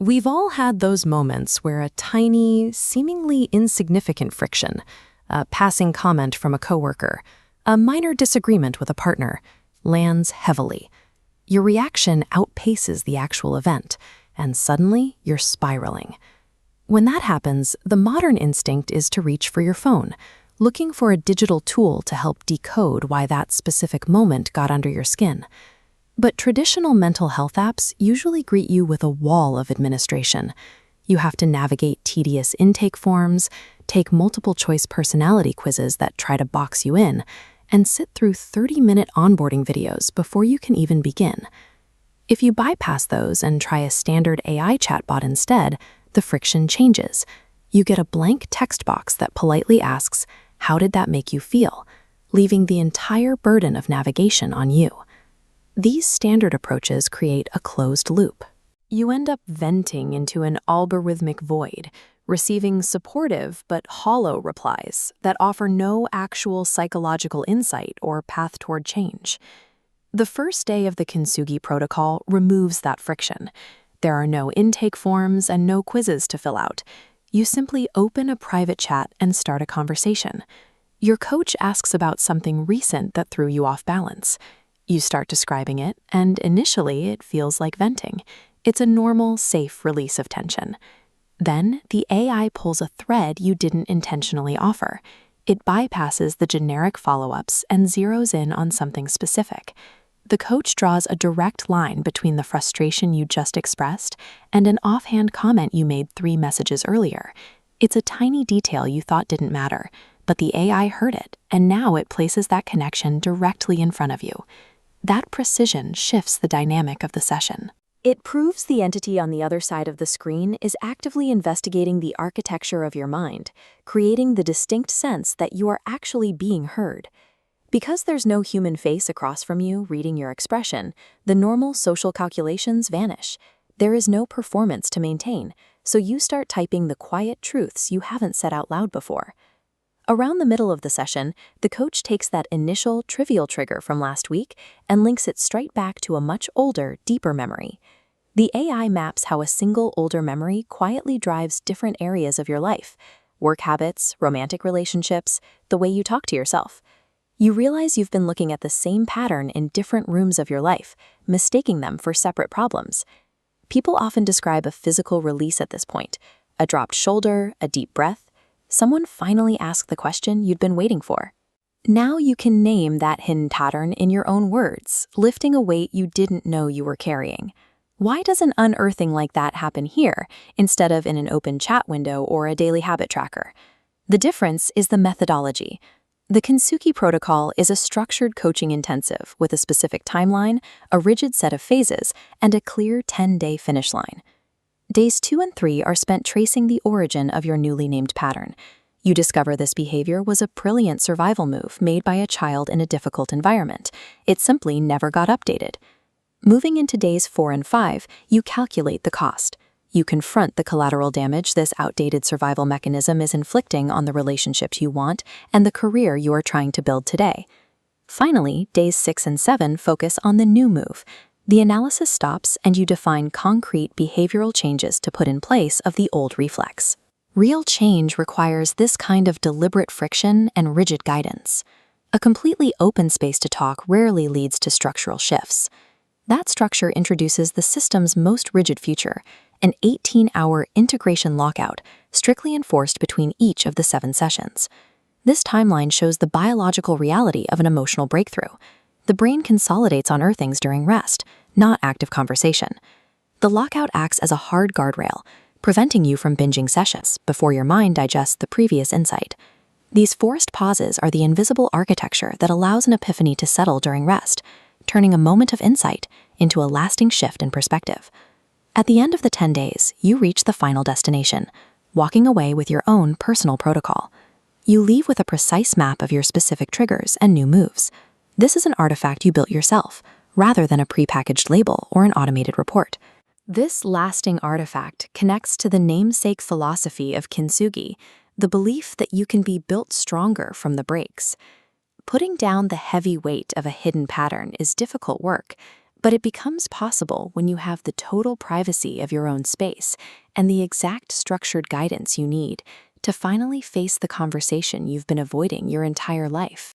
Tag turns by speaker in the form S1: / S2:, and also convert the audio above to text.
S1: We've all had those moments where a tiny, seemingly insignificant friction, a passing comment from a coworker, a minor disagreement with a partner, lands heavily. Your reaction outpaces the actual event, and suddenly you're spiraling. When that happens, the modern instinct is to reach for your phone, looking for a digital tool to help decode why that specific moment got under your skin. But traditional mental health apps usually greet you with a wall of administration. You have to navigate tedious intake forms, take multiple-choice personality quizzes that try to box you in, and sit through 30-minute onboarding videos before you can even begin. If you bypass those and try a standard AI chatbot instead, the friction changes. You get a blank text box that politely asks, "How did that make you feel?" leaving the entire burden of navigation on you. These standard approaches create a closed loop. You end up venting into an algorithmic void, receiving supportive but hollow replies that offer no actual psychological insight or path toward change. The first day of the Kintsugi protocol removes that friction. There are no intake forms and no quizzes to fill out. You simply open a private chat and start a conversation. Your coach asks about something recent that threw you off balance. You start describing it, and initially it feels like venting. It's a normal, safe release of tension. Then the AI pulls a thread you didn't intentionally offer. It bypasses the generic follow-ups and zeroes in on something specific. The coach draws a direct line between the frustration you just expressed and an offhand comment you made 3 messages earlier. It's a tiny detail you thought didn't matter, but the AI heard it, and now it places that connection directly in front of you. That precision shifts the dynamic of the session.
S2: It proves the entity on the other side of the screen is actively investigating the architecture of your mind, creating the distinct sense that you are actually being heard. Because there's no human face across from you reading your expression, the normal social calculations vanish. There is no performance to maintain, so you start typing the quiet truths you haven't said out loud before. Around the middle of the session, the coach takes that initial trivial trigger from last week and links it straight back to a much older, deeper memory. The AI maps how a single older memory quietly drives different areas of your life: work habits, romantic relationships, the way you talk to yourself. You realize you've been looking at the same pattern in different rooms of your life, mistaking them for separate problems. People often describe a physical release at this point: a dropped shoulder, a deep breath. Someone finally asked the question you'd been waiting for. Now you can name that hidden pattern in your own words, lifting a weight you didn't know you were carrying. Why does an unearthing like that happen here, instead of in an open chat window or a daily habit tracker? The difference is the methodology. The Kintsugi protocol is a structured coaching intensive with a specific timeline, a rigid set of phases, and a clear 10-day finish line. Days 2 and 3 are spent tracing the origin of your newly named pattern. You discover this behavior was a brilliant survival move made by a child in a difficult environment. It simply never got updated. Moving into days 4 and 5, you calculate the cost. You confront the collateral damage this outdated survival mechanism is inflicting on the relationships you want and the career you are trying to build today. Finally, days 6 and 7 focus on the new move. The analysis stops and you define concrete behavioral changes to put in place of the old reflex. Real change requires this kind of deliberate friction and rigid guidance. A completely open space to talk rarely leads to structural shifts. That structure introduces the system's most rigid feature, an 18-hour integration lockout, strictly enforced between each of the 7 sessions. This timeline shows the biological reality of an emotional breakthrough. The brain consolidates on earthings during rest, not active conversation. The lockout acts as a hard guardrail, preventing you from binging sessions before your mind digests the previous insight. These forced pauses are the invisible architecture that allows an epiphany to settle during rest, turning a moment of insight into a lasting shift in perspective. At the end of the 10 days, you reach the final destination, walking away with your own personal protocol. You leave with a precise map of your specific triggers and new moves. This is an artifact you built yourself, rather than a prepackaged label or an automated report. This lasting artifact connects to the namesake philosophy of Kintsugi, the belief that you can be built stronger from the breaks. Putting down the heavy weight of a hidden pattern is difficult work, But it becomes possible when you have the total privacy of your own space and the exact structured guidance you need to finally face the conversation you've been avoiding your entire life.